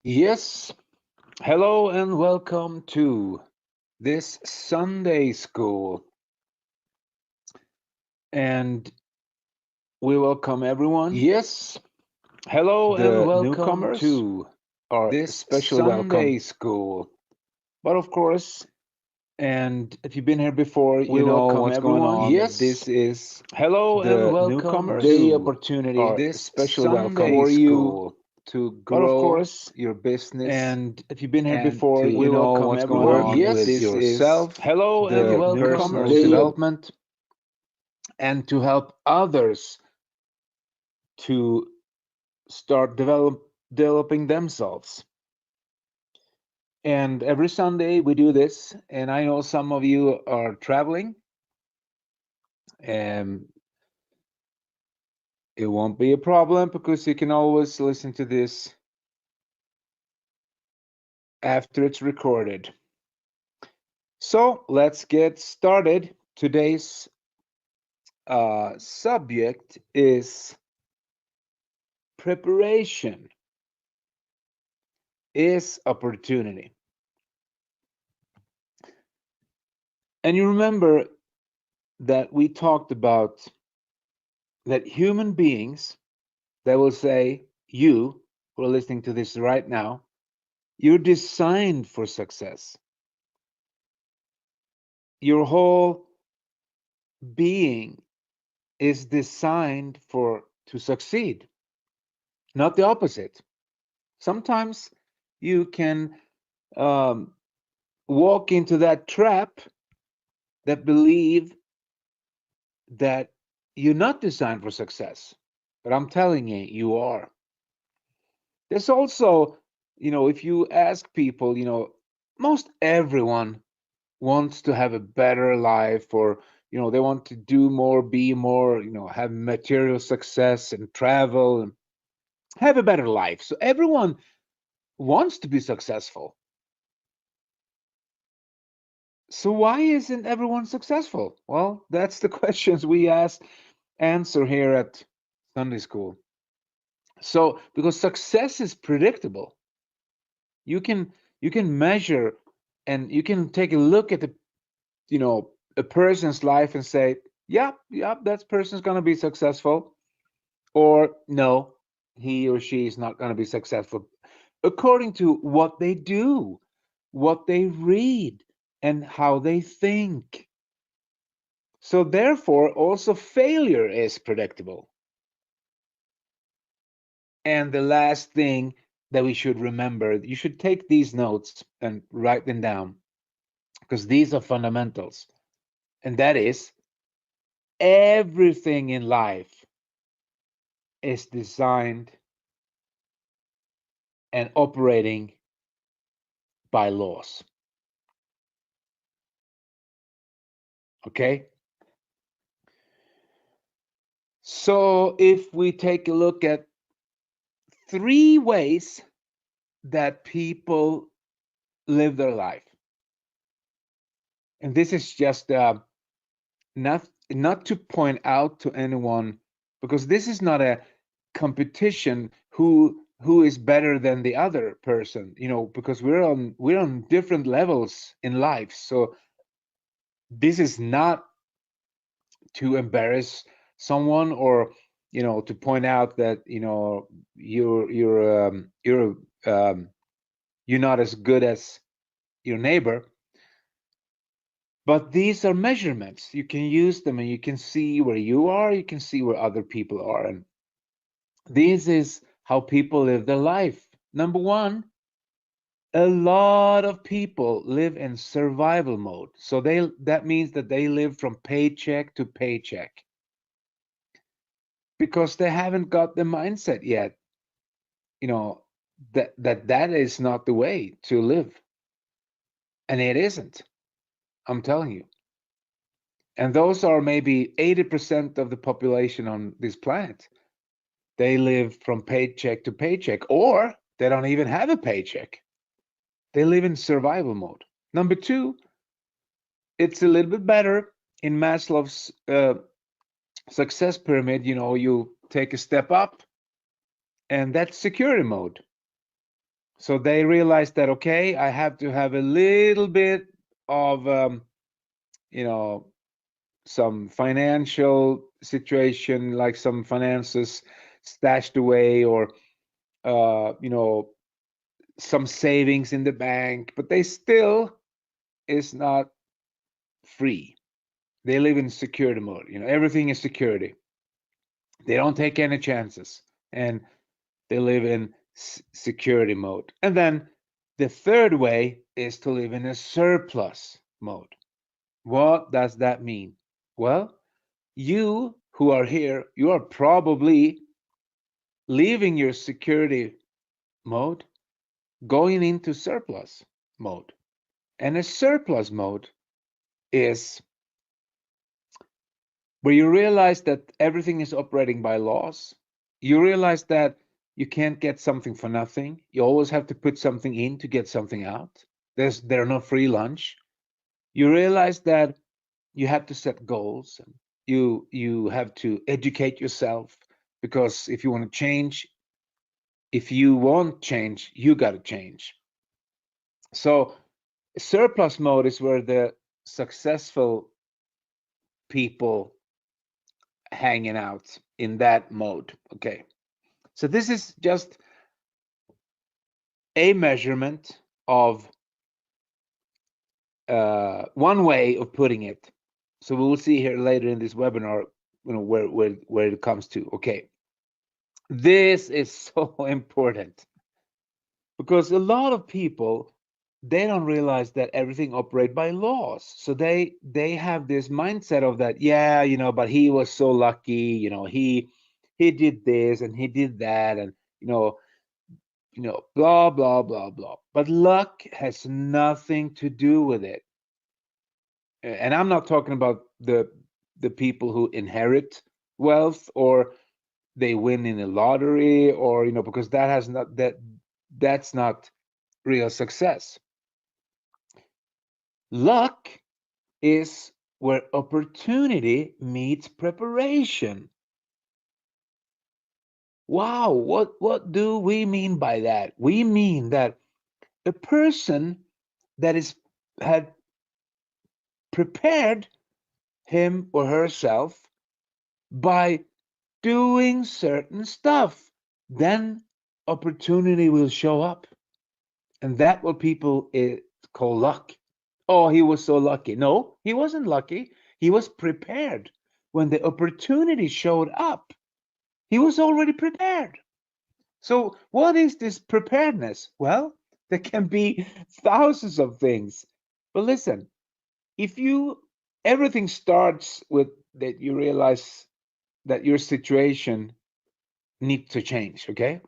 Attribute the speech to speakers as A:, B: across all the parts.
A: Yes, hello and welcome to this Sunday school. And we welcome everyone. Yes, hello and
B: The
A: welcome
B: newcomers
A: to
B: are
A: this
B: especially
A: Sunday
B: welcome.
A: school. But of course, and if you've been here before,
B: We
A: you know
B: welcome
A: what's going
B: everyone.
A: on.
B: Yes,
A: This is hello and
B: the
A: welcome
B: newcomers
A: the
B: are
A: opportunity
B: especially
A: this
B: welcome
A: Sunday
B: for you
A: school.
B: to
A: But of
B: grow
A: course,
B: your business
A: and if you've been here
B: and
A: before,
B: to
A: you know
B: welcome
A: what's going
B: everyone.
A: on.
B: Yes,
A: With
B: this is
A: yourself. Hello and
B: the
A: welcome
B: personal
A: the
B: development.
A: and to help others to start developing themselves. And every Sunday we do this, and I know some of you are traveling, and it won't be a problem because you can always listen to this after it's recorded. So let's get started. Today's subject is preparation is opportunity. And you remember that we talked about that human beings, that will say, you who are listening to this right now, you're designed for success. Your whole being is designed for to succeed, not the opposite. Sometimes you can um, walk into that trap that believe that you're not designed for success. But I'm telling you, you are. There's also, if you ask people, most everyone wants to have a better life, or, they want to do more, be more, have material success and travel and have a better life. So everyone wants to be successful. So why isn't everyone successful? Well, that's the questions we answer here at Sunday school. So because success is predictable, you can you can measure and you can take a look at a person's life and say, yeah, that person's going to be successful, or no, he or she is not going to be successful, according to what they do, what they read, and how they think. So therefore also failure is predictable. And the last thing that we should remember, you should take these notes and write them down, because these are fundamentals. And that is, everything in life is designed and operating by laws. Okay? So if we take a look at three ways that people live their life, and this is just not to point out to anyone, because this is not a competition who is better than the other person, because we're on different levels in life. So this is not to embarrass someone, or to point out that um, you're not as good as your neighbor. But these are measurements. You can use them and you can see where you are, you can see where other people are. And this is how people live their life. Number one, a lot of people live in survival mode. So that means that they live from paycheck to paycheck, because they haven't got the mindset yet, you know, that is not the way to live. And it isn't. I'm telling you. And those are maybe 80% of the population on this planet. They live from paycheck to paycheck, or they don't even have a paycheck. They live in survival mode. Number two, it's a little bit better in Maslow's success pyramid. You take a step up, and that's security mode. So they realize that, okay, I have to have a little bit of, you know, some financial situation, like some finances stashed away, or, you know, some savings in the bank, but they still is not free. They live in security mode. You know, everything is security. They don't take any chances, and they live in security mode. And then the third way is to live in a surplus mode. What does that mean? Well, you who are here, you are probably leaving your security mode, going into surplus mode. And a surplus mode is where you realize that everything is operating by laws. You realize that you can't get something for nothing. You always have to put something in to get something out. There are no free lunch. You realize that you have to set goals, and you have to educate yourself, because if you want to change, if you want change, you got to change. So surplus mode is where the successful people hanging out in that mode. Okay, so this is just a measurement of one way of putting it. So we will see here later in this webinar, you know, where it comes to. Okay, this is so important, because a lot of people, they don't realize that everything operates by laws. So they have this mindset of that, yeah, you know, but he was so lucky, you know, he did this and he did that, and you know, blah blah blah blah. But luck has nothing to do with it. And I'm not talking about the people who inherit wealth, or they win in a lottery, or, you know, because that has not, that's not real success. Luck is where opportunity meets preparation. Wow, what do we mean by that? We mean that a person that had prepared him or herself by doing certain stuff, then opportunity will show up. And that what people call luck. Oh, he was so lucky. No, he wasn't lucky. He was prepared. When the opportunity showed up, he was already prepared. So what is this preparedness? Well, there can be thousands of things. But listen, if everything starts with that you realize that your situation needs to change, okay?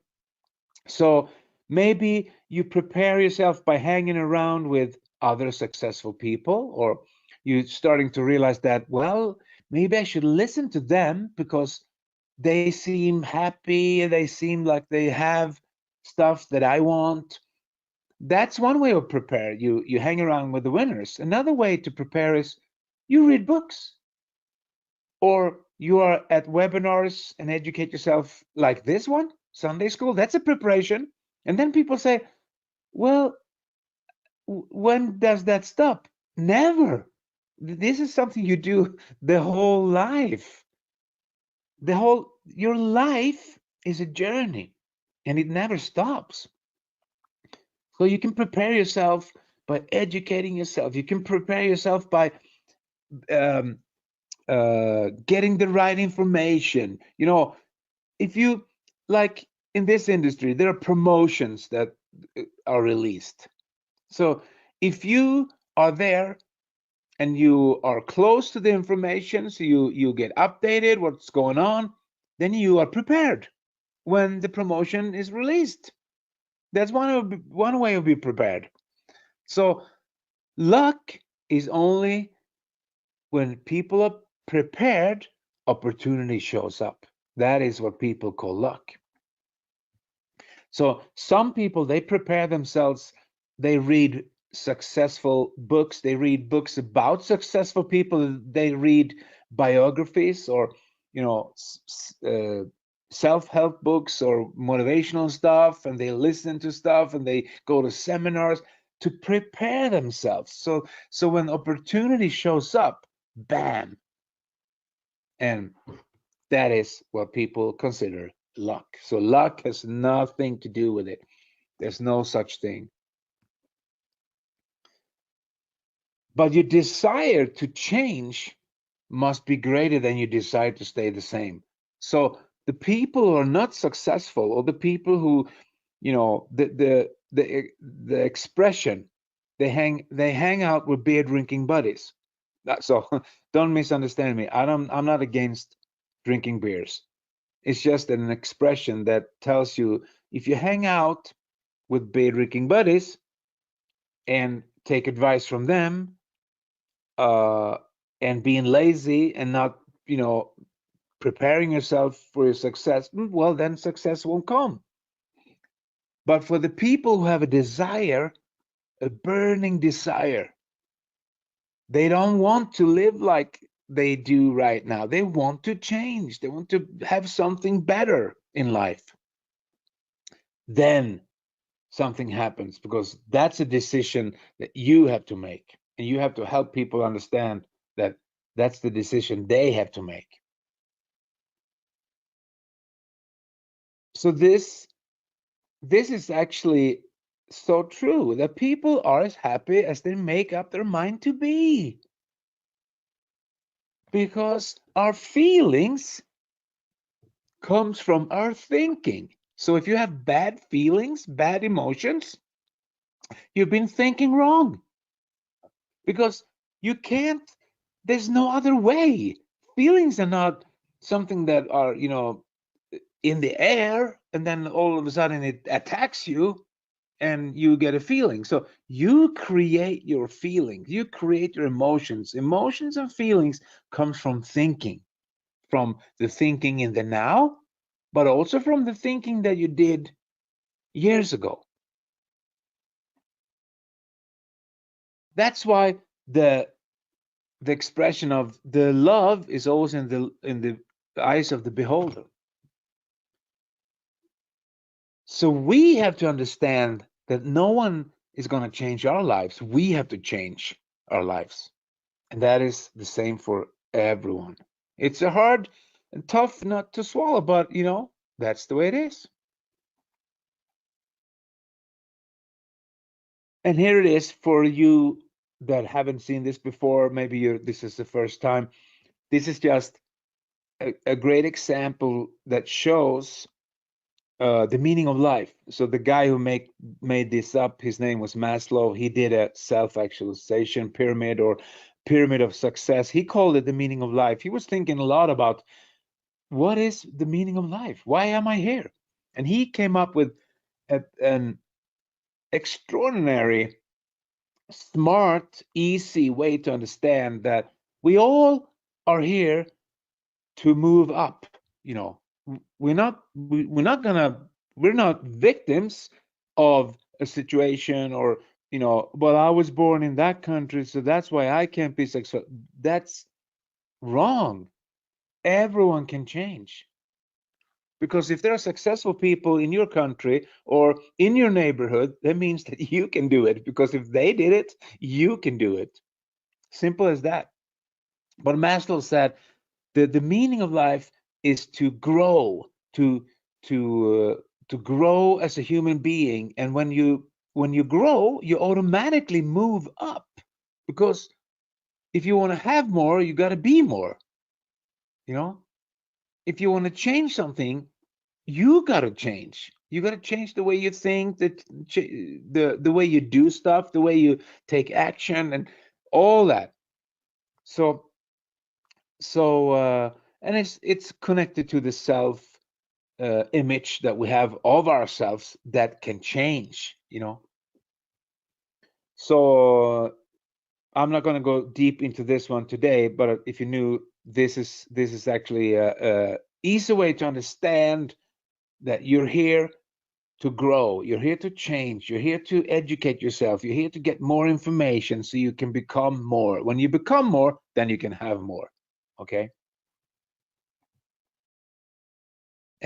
A: So maybe you prepare yourself by hanging around with other successful people, or you starting to realize that, well, maybe I should listen to them because they seem happy, they seem like they have stuff that I want. That's one way of prepare. You hang around with the winners. Another way to prepare is you read books, or you are at webinars and educate yourself, like this one, Sunday school. That's a preparation. And then people say, well, when does that stop? Never. This is something you do the whole life. Your life is a journey, and it never stops. So you can prepare yourself by educating yourself. You can prepare yourself by um, getting the right information. You know, if you, like in this industry, there are promotions that are released. So if you are there and you are close to the information, so you get updated what's going on, then you are prepared when the promotion is released. That's one way of being prepared. So luck is only when people are prepared, opportunity shows up. That is what people call luck. So some people, they prepare themselves, they read successful books, they read books about successful people, they read biographies, or, you know, self-help books or motivational stuff, and they listen to stuff, and they go to seminars to prepare themselves. So when opportunity shows up, bam. And that is what people consider luck. So luck has nothing to do with it. There's no such thing. But your desire to change must be greater than your desire to stay the same. So the people who are not successful, or the people who, you know, the expression, they hang out with beer drinking buddies. So don't misunderstand me. I'm not against drinking beers. It's just an expression that tells you, if you hang out with beer drinking buddies and take advice from them, and being lazy and not, you know, preparing yourself for your success, well, then success won't come. But for the people who have a desire, a burning desire, they don't want to live like they do right now. They want to change. They want to have something better in life. Then something happens, because that's a decision that you have to make. And you have to help people understand that that's the decision they have to make. So this is actually so true, that people are as happy as they make up their mind to be. Because our feelings comes from our thinking. So if you have bad feelings, bad emotions, you've been thinking wrong. Because you can't, there's no other way. Feelings are not something that are, you know, in the air and then all of a sudden it attacks you and you get a feeling. So you create your feelings, you create your emotions. Emotions and feelings comes from thinking, from the thinking in the now, but also from the thinking that you did years ago. That's why the expression of the love is always in the eyes of the beholder. So we have to understand that no one is going to change our lives. We have to change our lives. And that is the same for everyone. It's a hard and tough nut to swallow, but you know, that's the way it is. And here it is for you that haven't seen this before. Maybe this is the first time. This is just a great example that shows the meaning of life. So the guy who made this up, his name was Maslow. He did a self-actualization pyramid, or pyramid of success. He called it the meaning of life. He was thinking a lot about, what is the meaning of life? Why am I here? And he came up with an extraordinary, smart, easy way to understand that we all are here to move up. You know, we're not victims of a situation, or, you know, well, I was born in that country, so that's why I can't be successful. That's wrong. Everyone can change. Because if there are successful people in your country or in your neighborhood, that means that you can do it. Because if they did it, you can do it. Simple as that. But Maslow said the meaning of life is to grow, to grow as a human being. And when you grow, you automatically move up. Because if you want to have more, you got to be more. You know, if you want to change something, you got to change. You got to change the way you think, the way you do stuff, the way you take action, and all that. So and it's connected to the self image that we have of ourselves that can change. You know. So I'm not going to go deep into this one today, but if you knew, this is actually a easy way to understand that you're here to grow, you're here to change, you're here to educate yourself, you're here to get more information so you can become more. When you become more, then you can have more. Okay.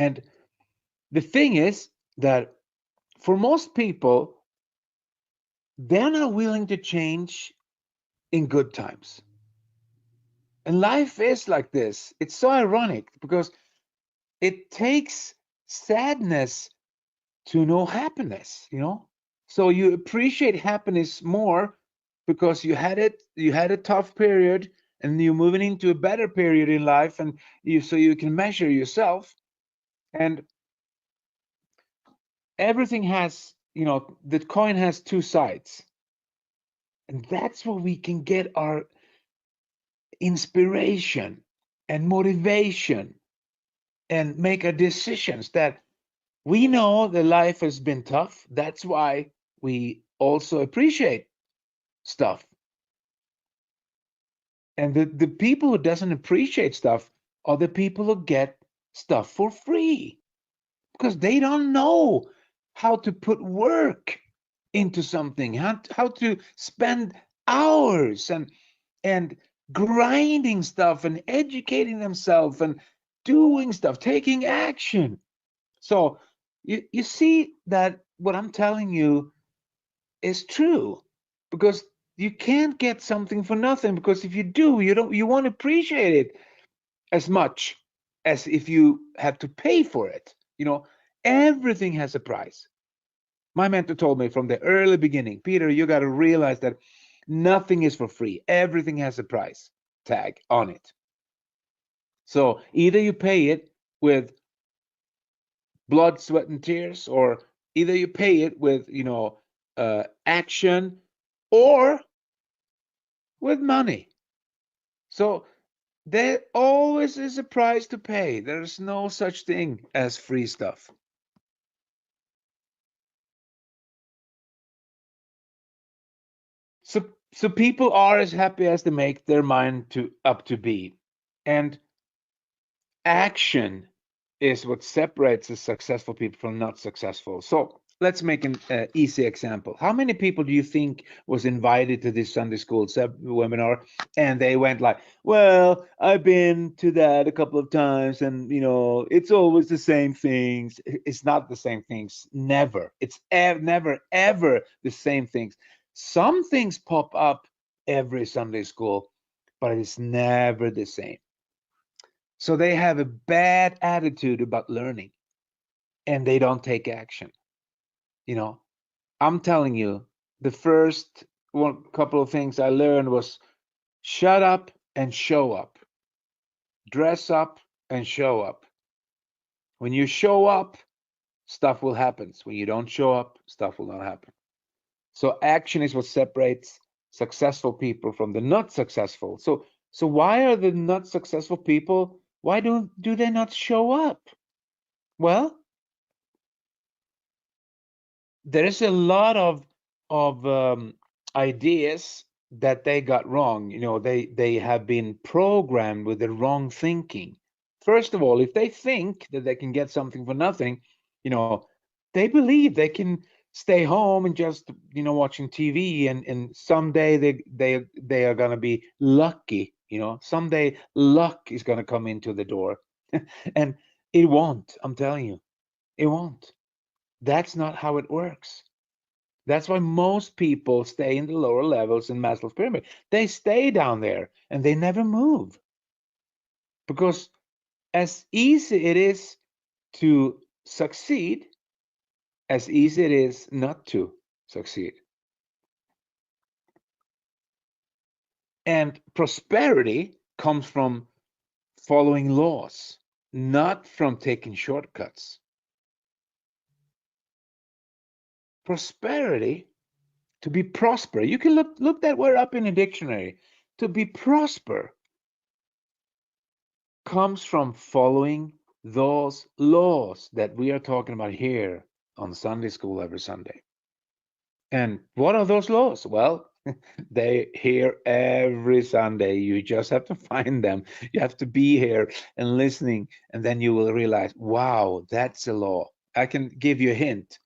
A: And the thing is that for most people, they're not willing to change in good times. And life is like this. It's so ironic because it takes sadness to know happiness, you know? So you appreciate happiness more because you had a tough period, and you're moving into a better period in life, and so you can measure yourself. And everything has, the coin has two sides. And that's where we can get our inspiration and motivation and make our decisions, that we know that life has been tough. That's why we also appreciate stuff. And the people who doesn't appreciate stuff are the people who get stuff for free, because they don't know how to put work into something, how to spend hours and grinding stuff and educating themselves and doing stuff, taking action. So you see that what I'm telling you is true, because you can't get something for nothing, because if you do, you won't appreciate it as much as if you have to pay for it. Everything has a price. My mentor told me from the early beginning, Peter, you got to realize that nothing is for free. Everything has a price tag on it. So either you pay it with blood, sweat, and tears, or either you pay it with, action, or with money. So there always is a price to pay. There's no such thing as free stuff. So people are as happy as they make their mind up to be. And action is what separates the successful people from not successful. So let's make an easy example. How many people do you think was invited to this Sunday school webinar, and they went like, well, I've been to that a couple of times, and it's always the same things. It's not the same things. Never. It's never ever the same things. Some things pop up every Sunday school, but it's never the same. So they have a bad attitude about learning, and they don't take action. I'm telling you, the first couple of things I learned was shut up and show up. Dress up and show up. When you show up, stuff will happen. When you don't show up, stuff will not happen. So action is what separates successful people from the not successful. So why are the not successful people, why do they not show up? Well, there is a lot of ideas that they got wrong. They have been programmed with the wrong thinking. First of all, if they think that they can get something for nothing, they believe they can stay home and just watching TV, and someday they are gonna be lucky. Someday luck is gonna come into the door, and it won't. I'm telling you, it won't. That's not how it works. That's why most people stay in the lower levels in Maslow's pyramid. They stay down there and they never move, because as easy it is to succeed, as easy it is not to succeed. And prosperity comes from following laws, not from taking shortcuts. Prosperity, to be prosper, you can look that word up in a dictionary. To be prosper comes from following those laws that we are talking about here on Sunday school every Sunday. And what are those laws? Well, they here every Sunday. You just have to find them. You have to be here and listening, and then you will realize, wow, that's a law. I can give you a hint.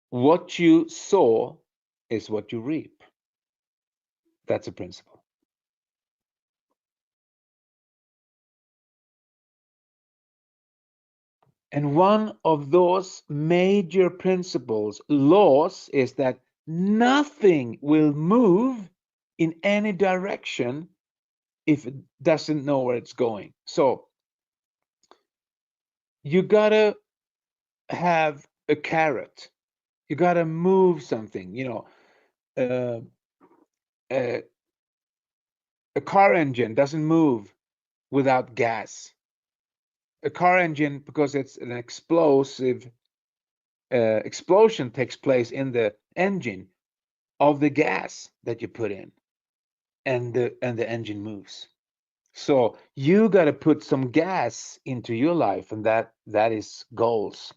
A: What you sow is what you reap. That's a principle. And one of those major principles, laws, is that nothing will move in any direction if it doesn't know where it's going. So you gotta have a carrot. You gotta move something. A car engine doesn't move without gas. A car engine, because it's an explosive explosion takes place in the engine of the gas that you put in, and the engine moves. So you got to put some gas into your life, and that is goals.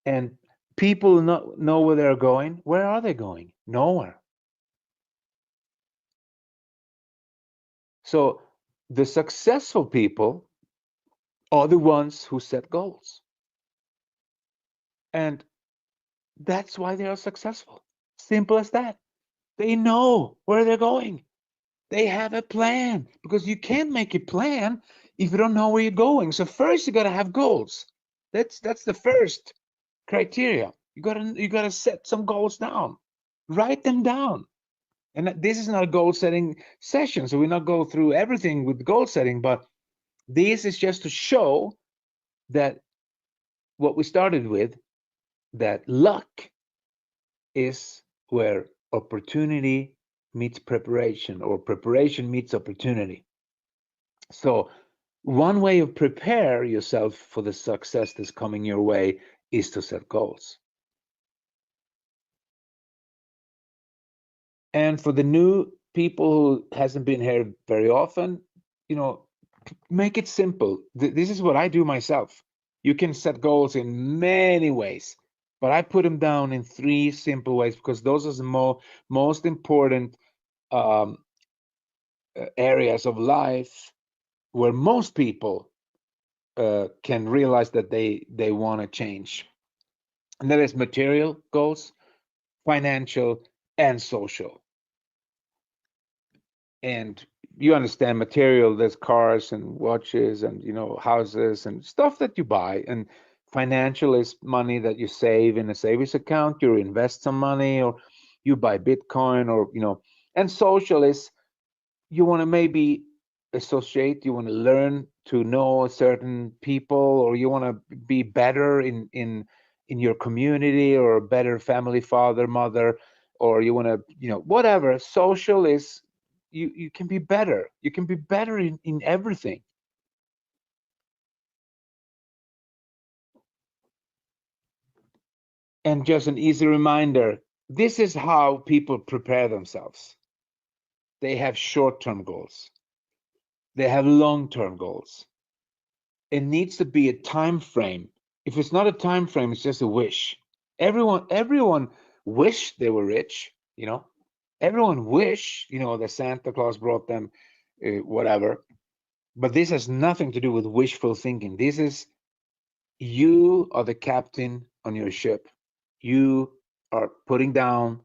A: And people know where they're going. Where are they going? Nowhere. So the successful people are the ones who set goals. And that's why they are successful. Simple as that. They know where they're going. They have a plan, because you can't make a plan if you don't know where you're going. So first you got to have goals. That's the first criteria. You got to set some goals down. Write them down. And this is not a goal setting session, so we're not go through everything with goal setting, but this is just to show that what we started with, that luck is where opportunity meets preparation, or preparation meets opportunity. So one way of prepare yourself for the success that's coming your way is to set goals. And for the new people who hasn't been here very often, make it simple. This is what I do myself. You can set goals in many ways, but I put them down in 3 simple ways, because those are the most important areas of life where most people can realize that they want to change. And that is material goals, financial, and social. And you understand material, there's cars and watches and houses and stuff that you buy. And financial is money that you save in a savings account, you invest some money, or you buy Bitcoin, or and social is, you want to maybe associate, you want to learn to know certain people, or you want to be better in your community, or a better family, father, mother, or you want to whatever. Social is, you can be better, in everything. And just an easy reminder, this is how people prepare themselves. They have short-term goals, they have long-term goals. It needs to be a time frame. If it's not a time frame, it's just a wish. Everyone wish they were rich, everyone wish that Santa Claus brought them whatever. But this has nothing to do with wishful thinking. This is, you are the captain on your ship. You are putting down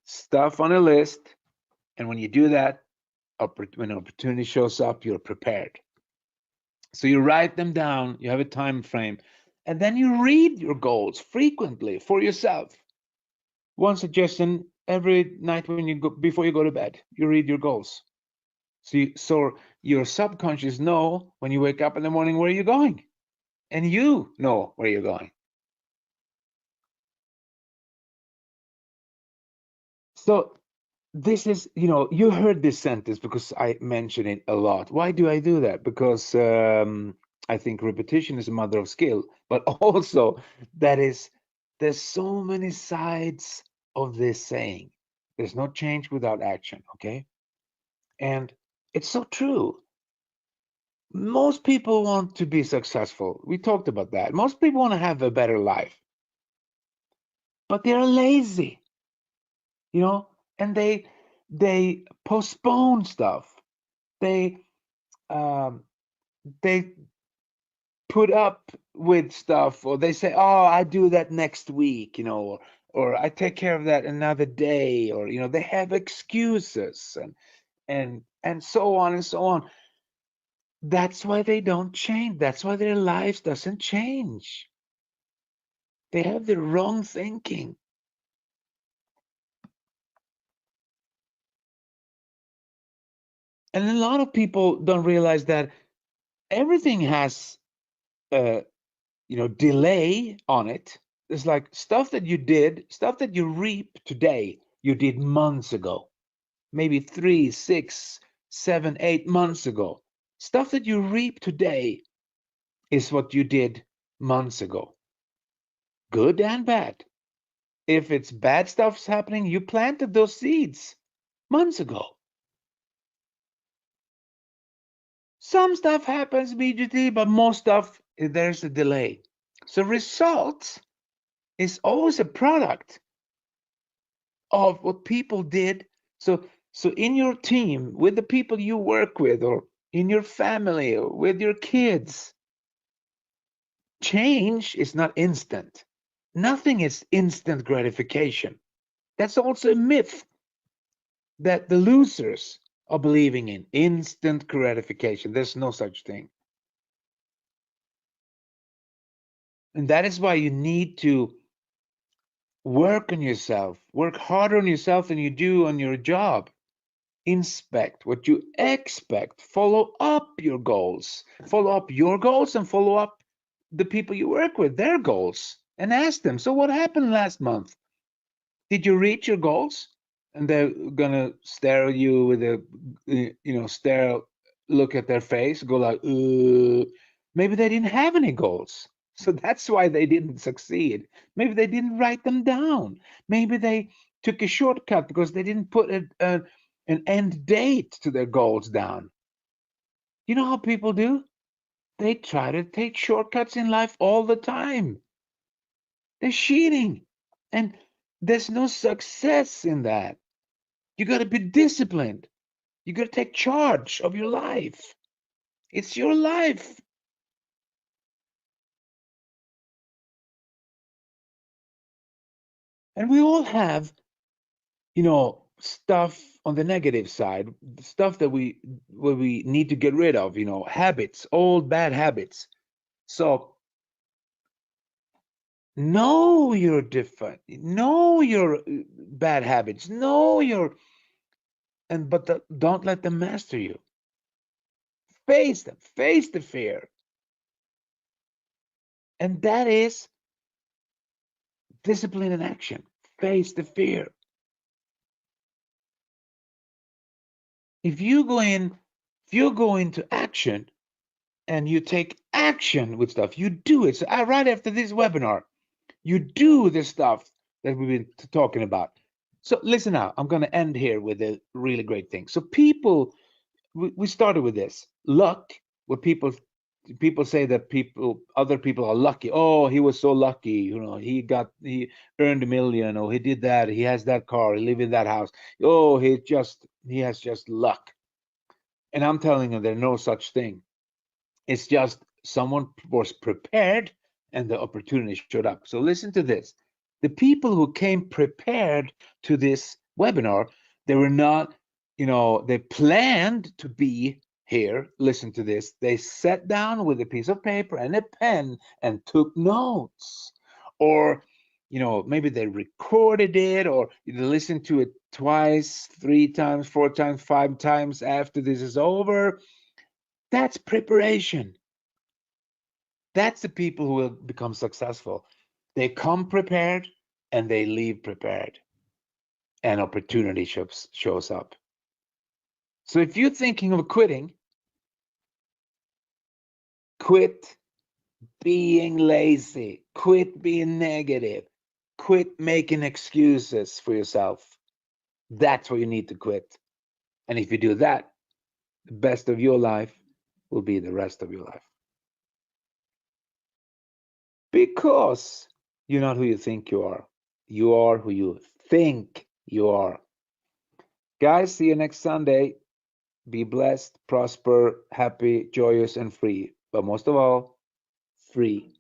A: stuff on a list, and when you do that, when an opportunity shows up, you're prepared. So you write them down, you have a time frame, and then you read your goals frequently for yourself. One suggestion: every night when you go, before you go to bed, you read your goals. So your subconscious know when you wake up in the morning where you're going, and you know where you're going. So this is, you heard this sentence because I mention it a lot. Why do I do that? Because I think repetition is a mother of skill, but also there's so many sides of this saying. There's no change without action, okay? And it's so true. Most people want to be successful. We talked about that. Most people want to have a better life, but they're lazy, and they postpone stuff. They um, they put up with stuff, or they say, "Oh, I do that next week," or "I take care of that another day," or they have excuses, and so on and so on. That's why they don't change. That's why their lives doesn't change. They have the wrong thinking. And a lot of people don't realize that everything has delay on it. It's like stuff that you did, stuff that you reap today, you did months ago, maybe 3, 6, 7, 8 months ago. Stuff that you reap today is what you did months ago, good and bad. If it's bad stuff's happening, you planted those seeds months ago. Some stuff happens immediately, but most stuff, there's a delay. So results is always a product of what people did. So in your team, with the people you work with, or in your family, or with your kids, change is not instant. Nothing is instant gratification. That's also a myth that the losers are believing in. Instant gratification. There's no such thing. And that is why you need to work on yourself, work harder on yourself than you do on your job. Inspect what you expect, follow up your goals, follow up your goals, and follow up the people you work with, their goals, and ask them, so what happened last month? Did you reach your goals? And they're gonna stare at you with a stare look at their face, go like, maybe they didn't have any goals. So that's why they didn't succeed. Maybe they didn't write them down. Maybe they took a shortcut because they didn't put an end date to their goals down. You know how people do? They try to take shortcuts in life all the time. They're cheating. And there's no success in that. You got to be disciplined. You got to take charge of your life. It's your life. And we all have, stuff on the negative side, stuff that we need to get rid of, habits, old bad habits. So know you're different. Know your bad habits. Know your don't let them master you. Face them. Face the fear. And that is discipline and action. Face the fear. If you go into action and you take action with stuff, you do it. So right after this webinar, you do the stuff that we've been talking about. So listen now, I'm going to end here with a really great thing. So we started with this luck, where people say that other people are lucky. Oh, he was so lucky, he earned $1 million, or he did that, he has that car, he lives in that house. Oh, he has just luck. And I'm telling you, there's no such thing. It's just someone was prepared and the opportunity showed up. So listen to this. The people who came prepared to this webinar, they were not, they planned to be here. Listen to this. They sat down with a piece of paper and a pen and took notes. Or, maybe they recorded it, or they listened to it twice, 3 times, 4 times, 5 times after this is over. That's preparation. That's the people who will become successful. They come prepared and they leave prepared, and opportunity shows up. So if you're thinking of quitting, quit being lazy, quit being negative, quit making excuses for yourself. That's what you need to quit. And if you do that, the best of your life will be the rest of your life. Because you're not who you think you are. You are who you think you are. Guys, see you next Sunday. Be blessed, prosper, happy, joyous, and free. But most of all, free.